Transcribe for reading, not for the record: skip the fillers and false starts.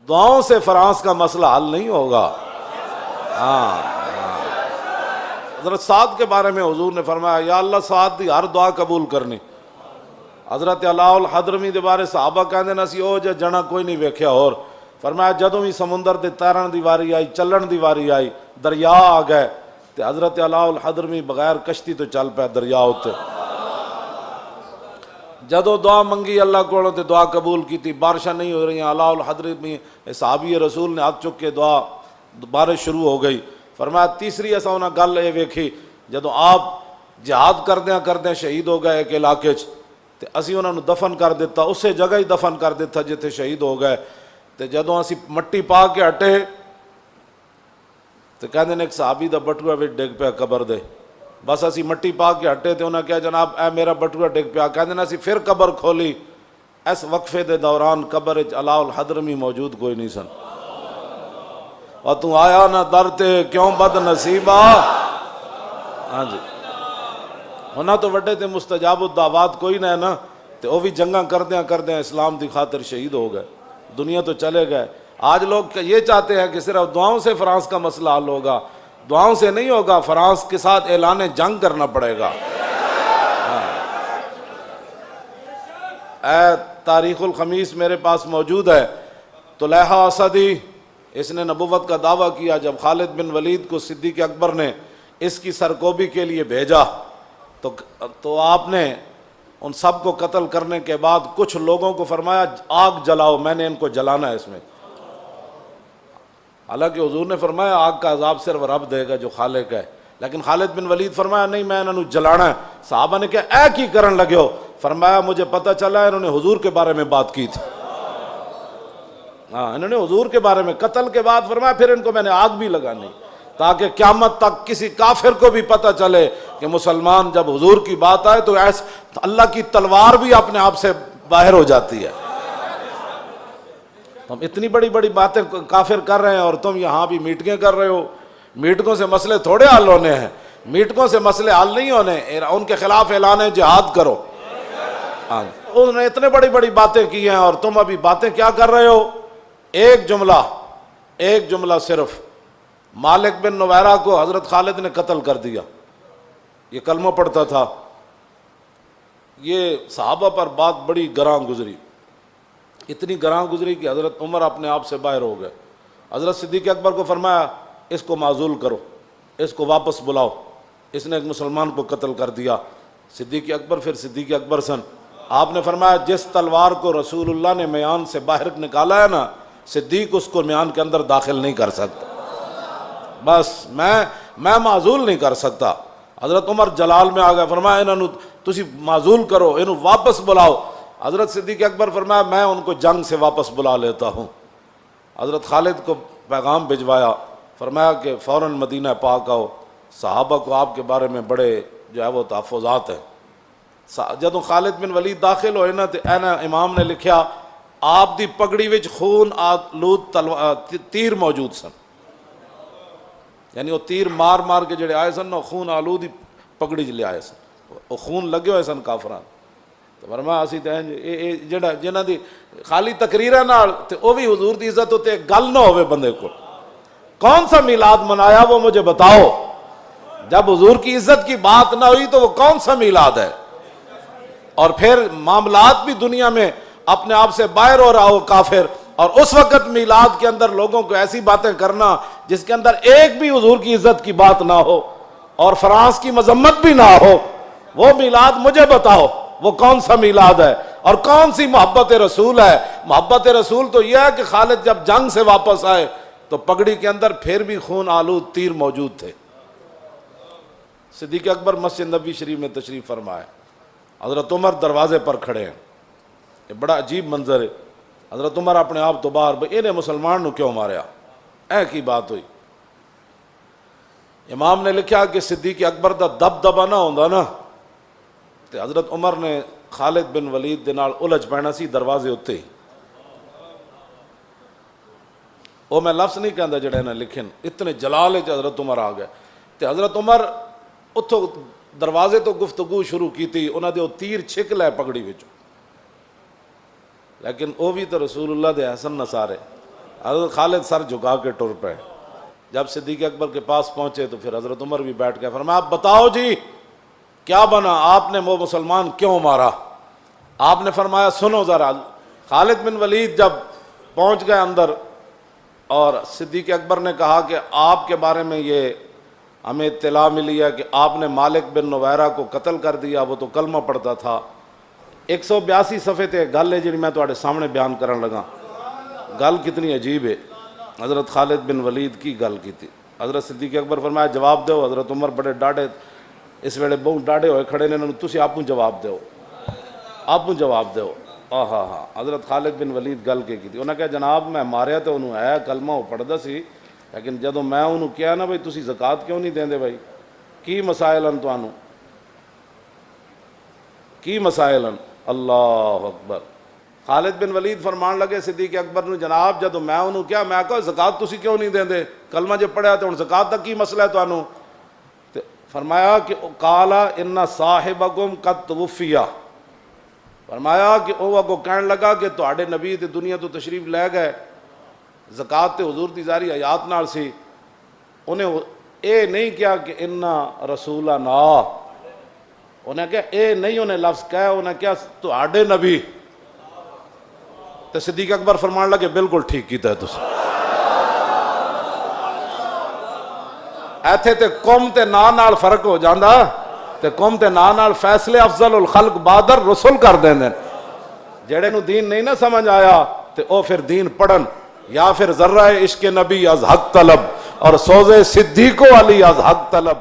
دعاؤں سے فرانس کا مسئلہ حل نہیں ہوگا۔ ہاں، حضرت سعد کے بارے میں حضور نے فرمایا یا اللہ سعد دی ہر دعا قبول کرنی۔ حضرت علاء الحضرمی دے بارے صحابہ کہندے نا سی او جنا کوئی نہیں ویکھیا، اور فرمایا جدوں بھی سمندر دے تیرن دی واری آئی، چلن دی واری آئی، دریا آ گئے تے حضرت علاء الحضرمی بغیر کشتی تو چل پے دریا اتے۔ جدوں دعا منگی اللہ کولوں تے دعا قبول کیتی، بارشاں نہیں ہو رہی، علاء الحضرمی صحابی رسول نے ہاتھ چک کے دعا، بارش شروع ہو گئی۔ فرمایا تیسری اساں انہاں گل یہ ویکھی جدوں آپ جہاد کردیاں شہید ہو گئے ایک علاقے چ تے اسی انہاں نو دفن کر دیتا، اسے جگہ ہی دفن کر دیتا جتھے شہید ہو گئے۔ تے جدوں اسی مٹی پا کے ہٹے تے کہندے نے ایک صحابی دا بٹوا وچ ڈگ پیا قبر دے، بس اسی مٹی پا کے ہٹے تے انہاں کہا جناب اے میرا بٹوا ڈگ پیا، کہندے نے اسی پھر قبر کھولی، اس وقفے دے دوران قبر وچ علاء الحضرمی موجود کوئی نہیں سن۔ اور تو آیا نہ در تے کیوں بد نصیبہ۔ ہاں جی، ہونا تو وڈے تے مستجاب الدعوات کوئی نہ ہے نا، تے وہ بھی جنگاں کردیاں اسلام دی خاطر شہید ہو گئے، دنیا تو چلے گئے۔ آج لوگ یہ چاہتے ہیں کہ صرف دعاؤں سے فرانس کا مسئلہ حل ہوگا، دعاؤں سے نہیں ہوگا، فرانس کے ساتھ اعلان جنگ کرنا پڑے گا۔ اے تاریخ الخمیس میرے پاس موجود ہے، طلحہ اسدی اس نے نبوت کا دعویٰ کیا جب خالد بن ولید کو صدیق اکبر نے اس کی سرکوبی کے لیے بھیجا تو آپ نے ان سب کو قتل کرنے کے بعد کچھ لوگوں کو فرمایا آگ جلاؤ، میں نے ان کو جلانا ہے اس میں۔ حالانکہ حضور نے فرمایا آگ کا عذاب صرف رب دے گا جو خالق ہے، لیکن خالد بن ولید فرمایا نہیں میں انہوں نے جلانا ہے۔ صحابہ نے کہا اے کی کرن لگے ہو؟ فرمایا مجھے پتہ چلا ہے انہوں نے حضور کے بارے میں بات کی تھی۔ ہاں، انہوں نے حضور کے بارے میں، قتل کے بعد فرمایا پھر ان کو میں نے آگ بھی لگانی تاکہ قیامت تک کسی کافر کو بھی پتہ چلے کہ مسلمان جب حضور کی بات آئے تو ایسا اللہ کی تلوار بھی اپنے آپ سے باہر ہو جاتی ہے۔ ہم اتنی بڑی بڑی باتیں کافر کر رہے ہیں اور تم یہاں بھی میٹنگیں کر رہے ہو۔ میٹنگوں سے مسئلے تھوڑے حل ہونے ہیں، میٹنگوں سے مسئلے حل نہیں ہونے، ان کے خلاف اعلان جہاد کرو۔ انہوں نے اتنے بڑی بڑی باتیں کی ہیں اور تم ابھی باتیں کیا کر رہے ہو؟ ایک جملہ صرف، مالک بن نویرہ کو حضرت خالد نے قتل کر دیا، یہ کلمہ پڑھتا تھا، یہ صحابہ پر بات بڑی گراں گزری، اتنی گراں گزری کہ حضرت عمر اپنے آپ سے باہر ہو گئے۔ حضرت صدیق اکبر کو فرمایا اس کو معزول کرو، اس کو واپس بلاؤ، اس نے ایک مسلمان کو قتل کر دیا۔ صدیق اکبر پھر صدیق اکبر سن، آپ نے فرمایا جس تلوار کو رسول اللہ نے میان سے باہر نکالا ہے نا، صدیق اس کو میان کے اندر داخل نہیں کر سکتا، بس میں معزول نہیں کر سکتا۔ حضرت عمر جلال میں آ گئے، فرمایا انہوں تسی معزول کرو، انہوں واپس بلاؤ۔ حضرت صدیق اکبر فرمایا میں ان کو جنگ سے واپس بلا لیتا ہوں۔ حضرت خالد کو پیغام بھجوایا، فرمایا کہ فوراً مدینہ پاک آؤ، صحابہ کو آپ کے بارے میں بڑے جو ہے وہ تحفظات ہیں۔ جدوں خالد بن ولید داخل ہوئے نا تو اینا امام نے لکھیا آپ دی پگڑی وچ خون آلود تیر موجود سن، یعنی وہ تیر مار مار کے جڑے آئے سن خون آلود ہی پگڑی چ لے آئے سن، وہ خون لگے ہوئے سن کافران۔ تو فرمایا اسی تے جڑا جنہاں دی خالی تقریراں نال تے او بھی حضور دی عزت ہوتے گل نہ ہوئے بندے کو، کون سا میلاد منایا وہ مجھے بتاؤ؟ جب حضور کی عزت کی بات نہ ہوئی تو وہ کون سا میلاد ہے؟ اور پھر معاملات بھی دنیا میں اپنے آپ سے باہر ہو رہا ہو کافر، اور اس وقت میلاد کے اندر لوگوں کو ایسی باتیں کرنا جس کے اندر ایک بھی حضور کی عزت کی بات نہ ہو اور فرانس کی مذمت بھی نہ ہو، وہ میلاد مجھے بتاؤ وہ کون سا میلاد ہے اور کون سی محبت رسول ہے؟ محبت رسول تو یہ ہے کہ خالد جب جنگ سے واپس آئے تو پگڑی کے اندر پھر بھی خون آلود تیر موجود تھے۔ صدیق اکبر مسجد نبوی شریف میں تشریف فرمائے، حضرت عمر دروازے پر کھڑے ہیں، یہ بڑا عجیب منظر ہے۔ حضرت عمر اپنے آپ تو باہر انہیں مسلمان نو کیوں ماریا، اے کی بات ہوئی۔ امام نے لکھا کہ صدیق اکبر دا دبدبا نہ ہوندا نا تے حضرت عمر نے خالد بن ولید دے نال الجھ پینا سی دروازے اتے ہی۔ وہ میں لفظ نہیں کہندا جڑے نے لکھن، اتنے جلال وچ حضرت عمر آ گئے تے حضرت عمر اتھوں دروازے تو گفتگو شروع کی تھی، انہاں دے وہ تیر چھک لے پگڑی وچ، لیکن وہ بھی تو رسول اللہ دے احسن نصارے، حضرت خالد سر جھکا کے ٹر پے. جب صدیق اکبر کے پاس پہنچے تو پھر حضرت عمر بھی بیٹھ گئے. فرمایا آپ بتاؤ جی کیا بنا, آپ نے وہ مسلمان کیوں مارا؟ آپ نے فرمایا سنو ذرا. خالد بن ولید جب پہنچ گئے اندر اور صدیق اکبر نے کہا کہ آپ کے بارے میں یہ ہمیں اطلاع ملی ہے کہ آپ نے مالک بن نویرہ کو قتل کر دیا, وہ تو کلمہ پڑھتا تھا. 182 صفحے تے گل ہے جی میں تواڈے سامنے بیان کرن لگا. گل کتنی عجیب ہے. حضرت خالد بن ولید کی گل کی تھی. حضرت صدیق اکبر فرمایا جواب دو. حضرت عمر بڑے ڈاڈے اس ویلے بہت ڈاڈے ہوئے کھڑے نے, انہوں نے تسی آپ جواب دو, آپ جواب دو. ہاں حضرت خالد بن ولید گل کی تھی. انہوں نے کہا جناب میں ماریا تو انہوں ہے کلمہ وہ پڑھدا سی, لیکن جدوں میں انہوں کیا نا بھائی تسی زکوٰۃ کیوں نہیں دیندے بھائی, کی مسائل ہیں تانوں, کی مسائل ہیں. اللہ اکبر. خالد بن ولید فرمان لگے صدیق اکبر نے جناب جدوں میں انہوں کیا میں کہا زکوٰۃ تسی کیوں نہیں دیندے, کلمہ جو پڑھیا تو ہن زکوٰۃ دا کی مسئلہ ہے تانوں؟ فرمایا کہ قالا ان صاحبکم قد توفیا. فرمایا کہ وہ کو کہنے لگا کہ تواڈے نبی تے دنیا تو تشریف لے گئے, زکوٰۃ تے حضور دی ظاہری حیات نال سی. انہیں اے نہیں کیا کہ انا رسولنا, انہیں کہا اے نہیں انہیں لفظ کہا, انہیں کیا تواڈے نبی. تے صدیق اکبر فرمان لگے بالکل ٹھیک کیتا ہے تسی. ایتھے تے قوم تے نا نال فرق ہو جاندا, تے قوم تے نا نال فیصلے افضل الخلق بادر رسول کر دیندے. جڑے نو دین نہیں نہ سمجھ آیا تے او پھر دین پڑھن, یا پھر ذرہ عشق نبی از حق طلب اور سوز صدیق علی از حق طلب.